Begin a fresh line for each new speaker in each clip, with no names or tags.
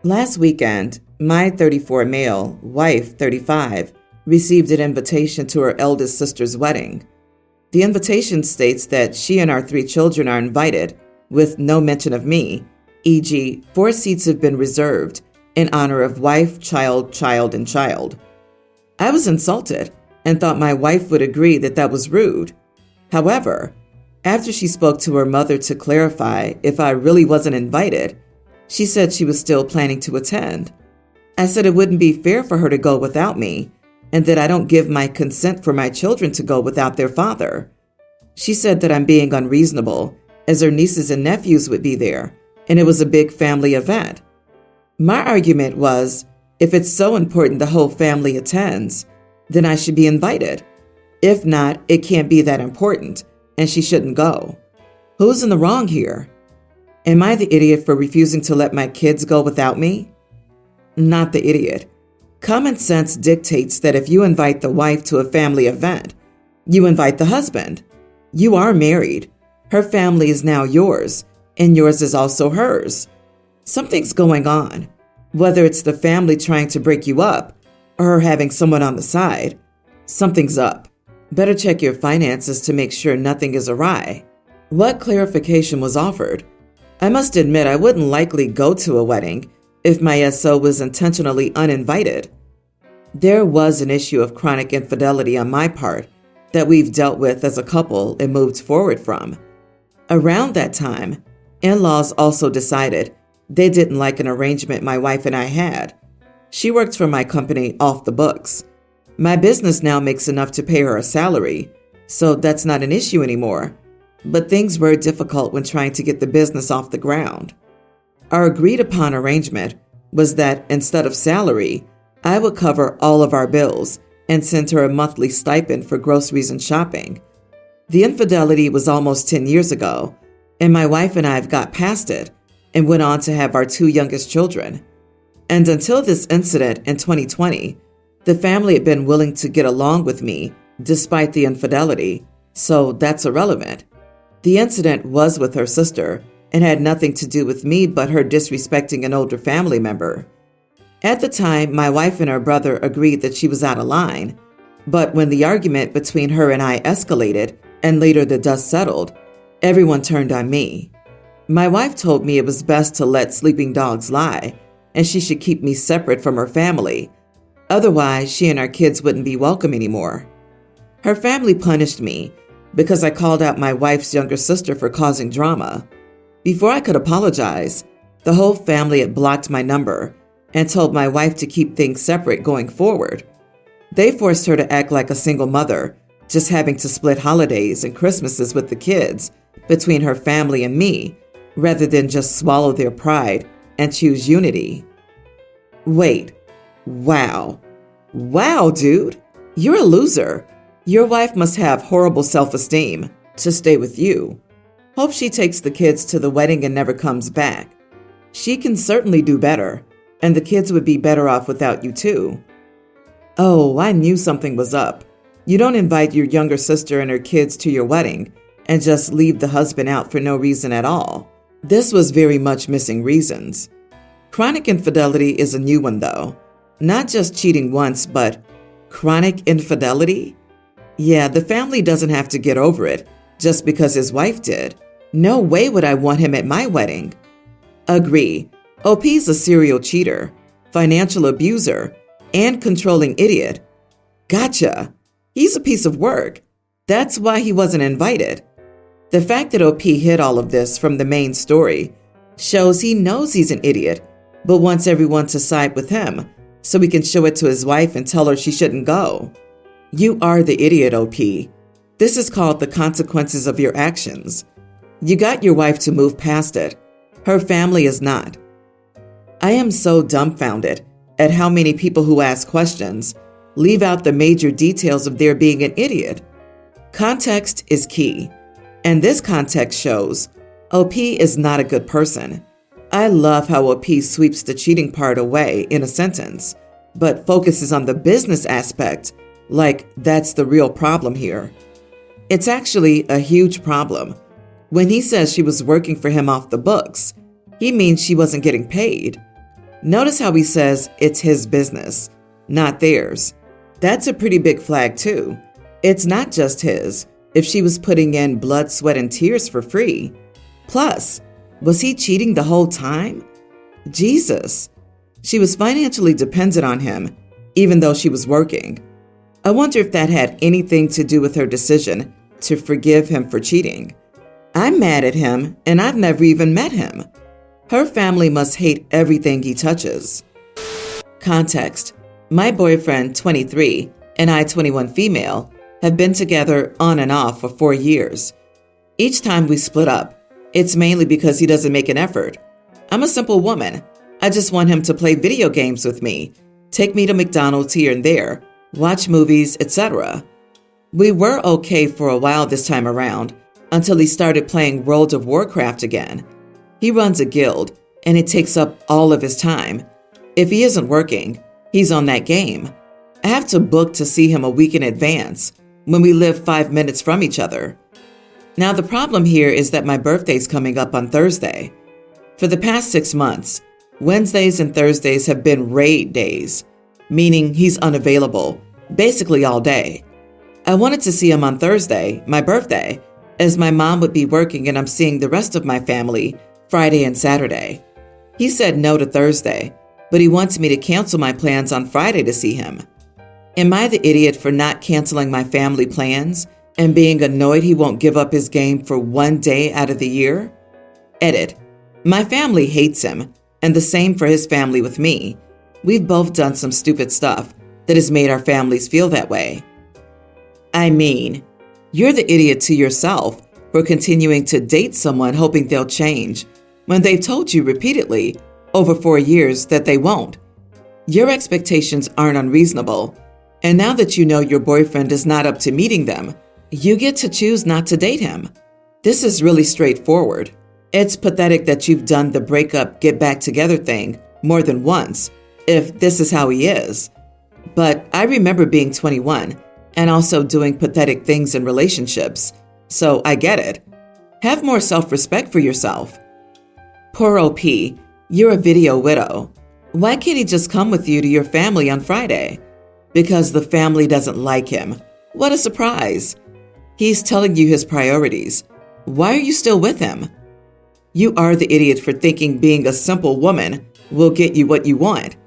Last weekend, my 34 male, wife 35, received an invitation to her eldest sister's wedding. The invitation states that she and our 3 children are invited, with no mention of me, e.g., 4 seats have been reserved in honor of wife, child, and child. I was insulted and thought my wife would agree that that was rude. However, after she spoke to her mother to clarify if I really wasn't invited, she said she was still planning to attend. I said it wouldn't be fair for her to go without me, and that I don't give my consent for my children to go without their father. She said that I'm being unreasonable, as her nieces and nephews would be there, and it was a big family event. My argument was, if it's so important the whole family attends, then I should be invited. If not, it can't be that important, and she shouldn't go. Who's in the wrong here? Am I the idiot for refusing to let my kids go without me? Not the idiot. Common sense dictates that if you invite the wife to a family event, you invite the husband. You are married. Her family is now yours, and yours is also hers. Something's going on, whether it's the family trying to break you up or her having someone on the side. Something's up. Better check your finances to make sure nothing is awry. What clarification was offered? I must admit I wouldn't likely go to a wedding if my SO was intentionally uninvited. There was an issue of chronic infidelity on my part that we've dealt with as a couple and moved forward from. Around that time, in-laws also decided they didn't like an arrangement my wife and I had. She worked for my company off the books. My business now makes enough to pay her a salary, so that's not an issue anymore. But things were difficult when trying to get the business off the ground. Our agreed upon arrangement was that instead of salary, I would cover all of our bills and send her a monthly stipend for groceries and shopping. The infidelity was almost 10 years ago, and my wife and I have got past it and went on to have our 2 youngest children. And until this incident in 2020, the family had been willing to get along with me despite the infidelity, so that's irrelevant. The incident was with her sister and had nothing to do with me but her disrespecting an older family member. At the time, my wife and her brother agreed that she was out of line, but when the argument between her and I escalated and later the dust settled, everyone turned on me. My wife told me it was best to let sleeping dogs lie and she should keep me separate from her family. Otherwise, she and our kids wouldn't be welcome anymore. Her family punished me because I called out my wife's younger sister for causing drama. Before I could apologize, the whole family had blocked my number and told my wife to keep things separate going forward. They forced her to act like a single mother, just having to split holidays and Christmases with the kids between her family and me, rather than just swallow their pride and choose unity. Wait, wow. Wow, dude, you're a loser. Your wife must have horrible self-esteem to stay with you. Hope she takes the kids to the wedding and never comes back. She can certainly do better, and the kids would be better off without you too. Oh, I knew something was up. You don't invite your younger sister and her kids to your wedding and just leave the husband out for no reason at all. This was very much missing reasons. Chronic infidelity is a new one though. Not just cheating once, but chronic infidelity? Yeah, the family doesn't have to get over it just because his wife did. No way would I want him at my wedding. Agree. OP's a serial cheater, financial abuser, and controlling idiot. Gotcha. He's a piece of work. That's why he wasn't invited. The fact that OP hid all of this from the main story shows he knows he's an idiot, but wants everyone to side with him so he can show it to his wife and tell her she shouldn't go. You are the idiot, OP. This is called the consequences of your actions. You got your wife to move past it. Her family is not. I am so dumbfounded at how many people who ask questions leave out the major details of their being an idiot. Context is key, and this context shows OP is not a good person. I love how OP sweeps the cheating part away in a sentence, but focuses on the business aspect like that's the real problem here. It's actually a huge problem. When he says she was working for him off the books, he means she wasn't getting paid. Notice how he says it's his business, not theirs. That's a pretty big flag too. It's not just his, if she was putting in blood, sweat, and tears for free. Plus, was he cheating the whole time? Jesus. She was financially dependent on him, even though she was working. I wonder if that had anything to do with her decision to forgive him for cheating. I'm mad at him, and I've never even met him. Her family must hate everything he touches. Context: my boyfriend, 23, and I, 21 female, have been together on and off for 4 years. Each time we split up, it's mainly because he doesn't make an effort. I'm a simple woman. I just want him to play video games with me, take me to McDonald's here and there, watch movies, etc. We were okay for a while this time around, until he started playing World of Warcraft again. He runs a guild, and it takes up all of his time. If he isn't working, he's on that game. I have to book to see him a week in advance, when we live 5 minutes from each other. Now the problem here is that my birthday's coming up on Thursday. For the past 6 months, Wednesdays and Thursdays have been raid days, meaning he's unavailable, basically all day. I wanted to see him on Thursday, my birthday, as my mom would be working and I'm seeing the rest of my family Friday and Saturday. He said no to Thursday, but he wants me to cancel my plans on Friday to see him. Am I the idiot for not canceling my family plans and being annoyed he won't give up his game for 1 day out of the year? Edit: my family hates him, and the same for his family with me. We've both done some stupid stuff that has made our families feel that way. I mean, you're the idiot to yourself for continuing to date someone hoping they'll change when they've told you repeatedly over 4 years that they won't. Your expectations aren't unreasonable, and now that you know your boyfriend is not up to meeting them, you get to choose not to date him. This is really straightforward. It's pathetic that you've done the breakup, get back together thing more than once, if this is how he is. But I remember being 21 and also doing pathetic things in relationships, so I get it. Have more self-respect for yourself. Poor OP, you're a video widow. Why can't he just come with you to your family on Friday? Because the family doesn't like him. What a surprise. He's telling you his priorities. Why are you still with him? You are the idiot for thinking being a simple woman will get you what you want.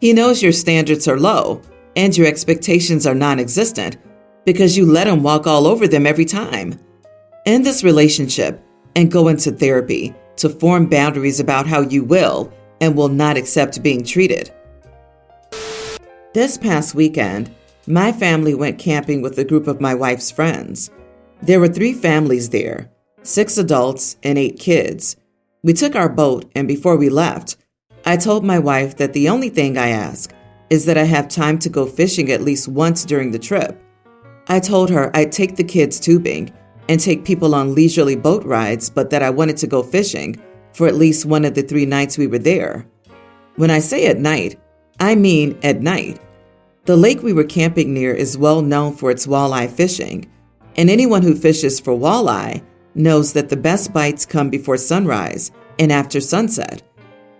He knows your standards are low and your expectations are non-existent because you let him walk all over them every time. End this relationship and go into therapy to form boundaries about how you will and will not accept being treated. This past weekend, my family went camping with a group of my wife's friends. There were 3 families there, 6 adults and 8 kids. We took our boat, and before we left, I told my wife that the only thing I ask is that I have time to go fishing at least once during the trip. I told her I'd take the kids tubing and take people on leisurely boat rides, but that I wanted to go fishing for at least one of the 3 nights we were there. When I say at night, I mean at night. The lake we were camping near is well known for its walleye fishing, and anyone who fishes for walleye knows that the best bites come before sunrise and after sunset,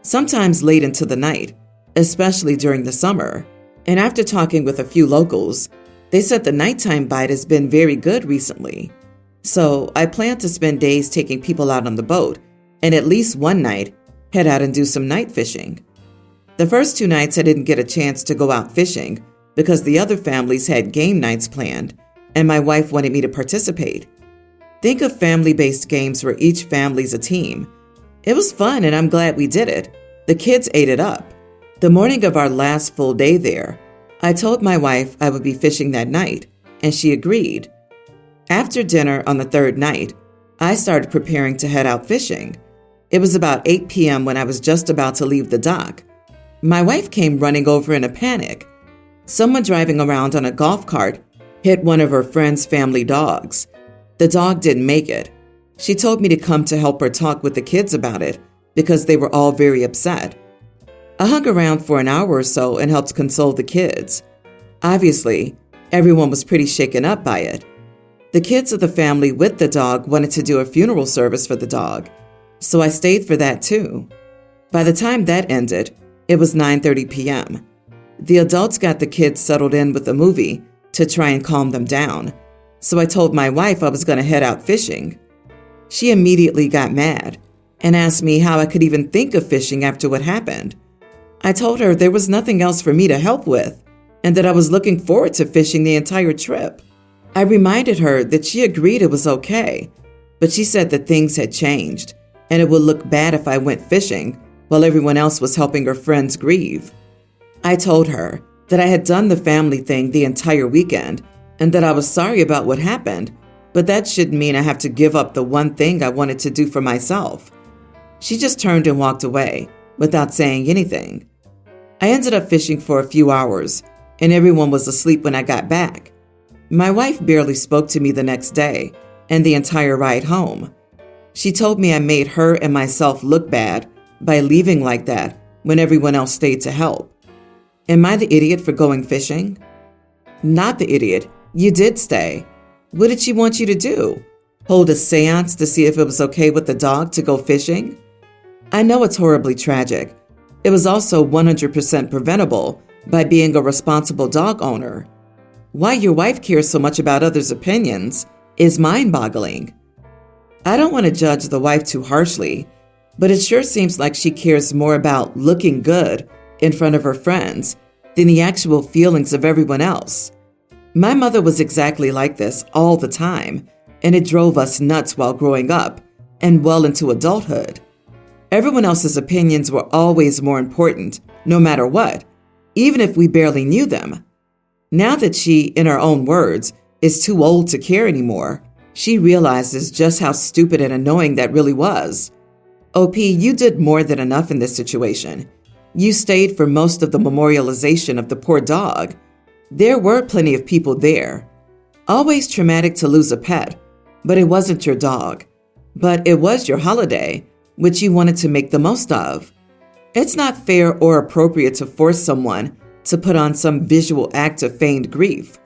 sometimes late into the night, especially during the summer. And after talking with a few locals, they said the nighttime bite has been very good recently. So I plan to spend days taking people out on the boat and at least one night head out and do some night fishing. The first 2 nights I didn't get a chance to go out fishing because the other families had game nights planned and my wife wanted me to participate. Think of family-based games where each family's a team. It was fun and I'm glad we did it. The kids ate it up. The morning of our last full day there, I told my wife I would be fishing that night, and she agreed. After dinner on the 3rd night, I started preparing to head out fishing. It was about 8 p.m. when I was just about to leave the dock. My wife came running over in a panic. Someone driving around on a golf cart hit one of her friend's family dogs. The dog didn't make it. She told me to come to help her talk with the kids about it because they were all very upset. I hung around for an hour or so and helped console the kids. Obviously, everyone was pretty shaken up by it. The kids of the family with the dog wanted to do a funeral service for the dog, so I stayed for that too. By the time that ended, It was 9:30 p.m. The adults got the kids settled in with a movie to try and calm them down, so I told my wife I was going to head out fishing. She immediately got mad and asked me how I could even think of fishing after what happened. I told her there was nothing else for me to help with and that I was looking forward to fishing the entire trip. I reminded her that she agreed it was okay, but she said that things had changed and it would look bad if I went fishing while everyone else was helping her friends grieve. I told her that I had done the family thing the entire weekend and that I was sorry about what happened, but that shouldn't mean I have to give up the one thing I wanted to do for myself. She just turned and walked away without saying anything. I ended up fishing for a few hours, and everyone was asleep when I got back. My wife barely spoke to me the next day and the entire ride home. She told me I made her and myself look bad by leaving like that when everyone else stayed to help. Am I the idiot for going fishing? Not the idiot. You did stay. What did she want you to do? Hold a seance to see if it was okay with the dog to go fishing? I know it's horribly tragic. It was also 100% preventable by being a responsible dog owner. Why your wife cares so much about others' opinions is mind-boggling. I don't want to judge the wife too harshly, but it sure seems like she cares more about looking good in front of her friends than the actual feelings of everyone else. My mother was exactly like this all the time, and it drove us nuts while growing up and well into adulthood. Everyone else's opinions were always more important, no matter what, even if we barely knew them. Now that she, in her own words, is too old to care anymore, she realizes just how stupid and annoying that really was. OP, you did more than enough in this situation. You stayed for most of the memorialization of the poor dog. There were plenty of people there. Always traumatic to lose a pet, but it wasn't your dog. But it was your holiday, which you wanted to make the most of. It's not fair or appropriate to force someone to put on some visual act of feigned grief.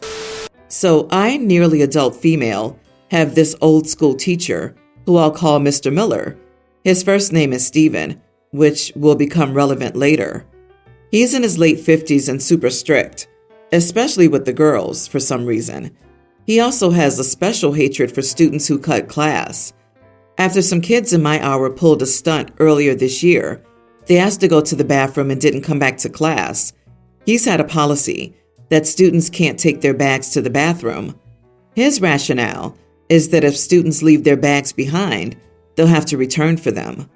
So I, nearly adult female, have this old school teacher who I'll call Mr. Miller. His first name is Stephen, which will become relevant later. He's in his late 50s and super strict, especially with the girls for some reason. He also has a special hatred for students who cut class. After some kids in my hour pulled a stunt earlier this year, they asked to go to the bathroom and didn't come back to class. He's had a policy that students can't take their bags to the bathroom. His rationale is that if students leave their bags behind, they'll have to return for them.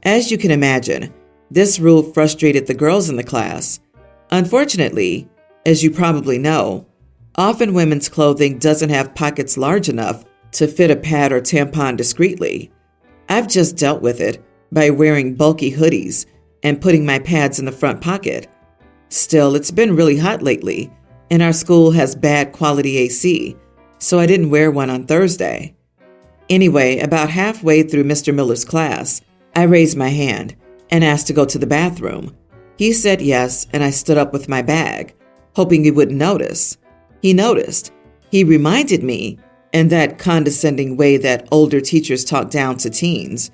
As you can imagine, this rule frustrated the girls in the class. Unfortunately, as you probably know, often women's clothing doesn't have pockets large enough to fit a pad or tampon discreetly. I've just dealt with it by wearing bulky hoodies and putting my pads in the front pocket. Still, it's been really hot lately, and our school has bad quality AC, so I didn't wear one on Thursday. Anyway, about halfway through Mr. Miller's class, I raised my hand and asked to go to the bathroom. He said yes, and I stood up with my bag, hoping he wouldn't notice. He noticed. He reminded me, in that condescending way that older teachers talk down to teens,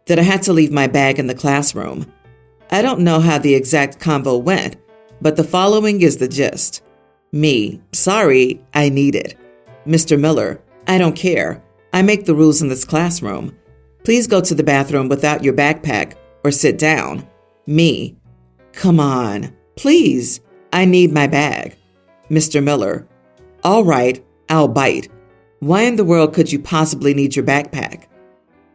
that I had to leave my bag in the classroom. I don't know how the exact convo went, but the following is the gist. Me, sorry, I need it. Mr. Miller, I don't care. I make the rules in this classroom. Please go to the bathroom without your backpack or sit down. Me, come on, please, I need my bag. Mr. Miller, all right, I'll bite. Why in the world could you possibly need your backpack?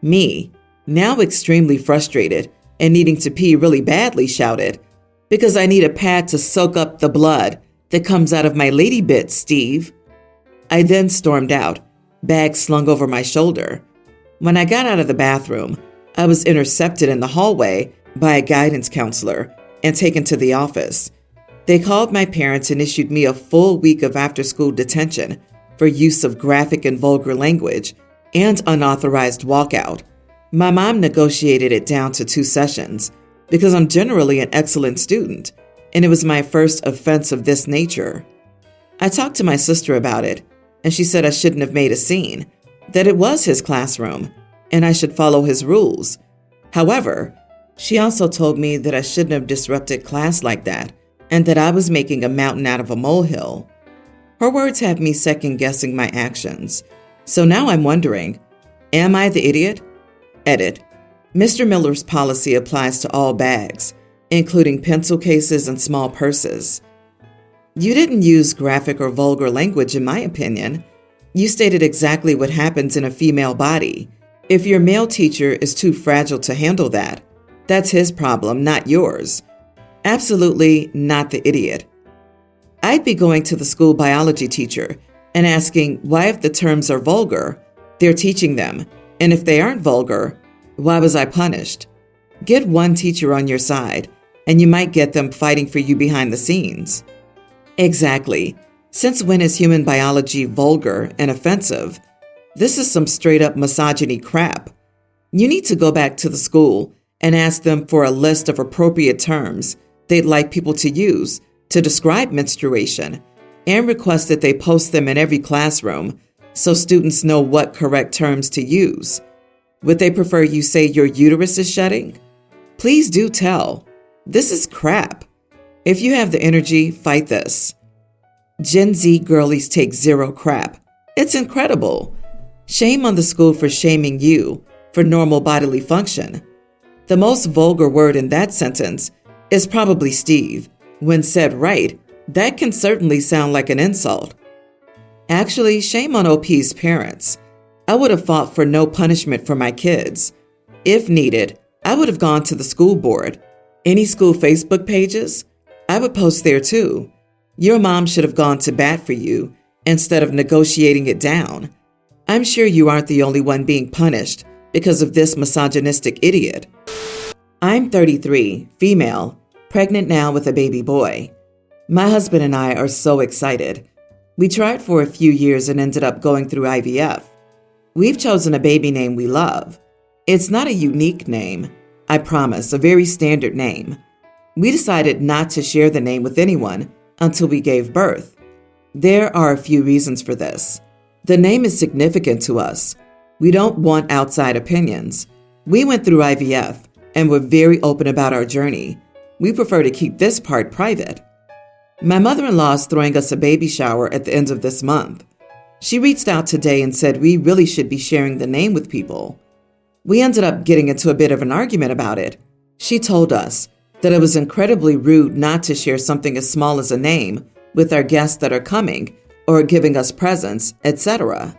Me, now extremely frustrated and needing to pee really badly, shouted, because I need a pad to soak up the blood that comes out of my lady bits, Steve. I then stormed out, bag slung over my shoulder. When I got out of the bathroom, I was intercepted in the hallway by a guidance counselor and taken to the office. They called my parents and issued me a full week of after-school detention for use of graphic and vulgar language and unauthorized walkout. My mom negotiated it down to 2 sessions because I'm generally an excellent student, and it was my first offense of this nature. I talked to my sister about it, and she said I shouldn't have made a scene, that it was his classroom, and I should follow his rules. However, She also told me that I shouldn't have disrupted class like that and that I was making a mountain out of a molehill. Her words have me second-guessing my actions. So now I'm wondering, am I the idiot? Edit. Mr. Miller's policy applies to all bags, including pencil cases and small purses. You didn't use graphic or vulgar language, in my opinion. You stated exactly what happens in a female body. If your male teacher is too fragile to handle that, that's his problem, not yours. Absolutely not the idiot. I'd be going to the school biology teacher and asking why, if the terms are vulgar, they're teaching them, and if they aren't vulgar, why was I punished? Get one teacher on your side, and you might get them fighting for you behind the scenes. Exactly. Since when is human biology vulgar and offensive? This is some straight-up misogyny crap. You need to go back to the school and ask them for a list of appropriate terms they'd like people to use to describe menstruation, and request that they post them in every classroom so students know what correct terms to use. Would they prefer you say your uterus is shedding? Please do tell. This is crap. If you have the energy, fight this. Gen Z girlies take zero crap. It's incredible. Shame on the school for shaming you for normal bodily function. The most vulgar word in that sentence is probably Steve. When said right, that can certainly sound like an insult. Actually, shame on OP's parents. I would have fought for no punishment for my kids. If needed, I would have gone to the school board. Any school Facebook pages? I would post there too. Your mom should have gone to bat for you instead of negotiating it down. I'm sure you aren't the only one being punished because of this misogynistic idiot. I'm 33, female, pregnant now with a baby boy. My husband and I are so excited. We tried for a few years and ended up going through IVF. We've chosen a baby name we love. It's not a unique name, I promise, a very standard name. We decided not to share the name with anyone until we gave birth. There are a few reasons for this. The name is significant to us. We don't want outside opinions. We went through IVF and were very open about our journey. We prefer to keep this part private. My mother-in-law is throwing us a baby shower at the end of this month. She reached out today and said we really should be sharing the name with people. We ended up getting into a bit of an argument about it. She told us that it was incredibly rude not to share something as small as a name with our guests that are coming or giving us presents, etc.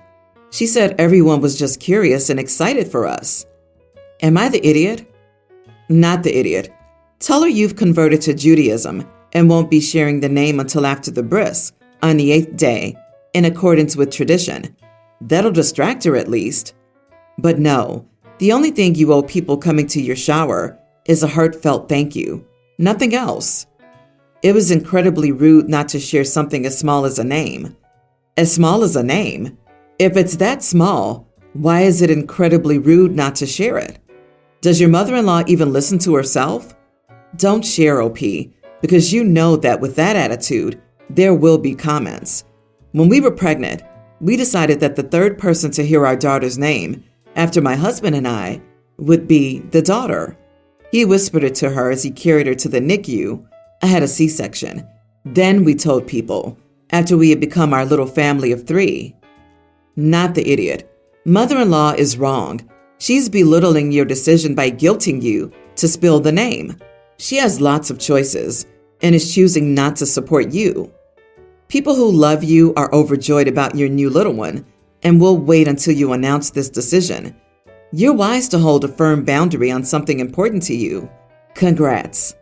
She said everyone was just curious and excited for us. Am I the idiot? Not the idiot. Tell her you've converted to Judaism and won't be sharing the name until after the bris, on the 8th day, in accordance with tradition. That'll distract her at least. But no, the only thing you owe people coming to your shower is a heartfelt thank you. Nothing else. It was incredibly rude not to share something as small as a name. As small as a name? If it's that small, why is it incredibly rude not to share it? Does your mother-in-law even listen to herself? Don't share, OP, because you know that with that attitude, there will be comments. When we were pregnant, we decided that the third person to hear our daughter's name, after my husband and I, would be the daughter. He whispered it to her as he carried her to the NICU. I had a C-section. Then we told people, after we had become our little family of 3. Not the idiot. Mother-in-law is wrong. She's belittling your decision by guilting you to spill the name. She has lots of choices and is choosing not to support you. People who love you are overjoyed about your new little one and will wait until you announce this decision. You're wise to hold a firm boundary on something important to you. Congrats.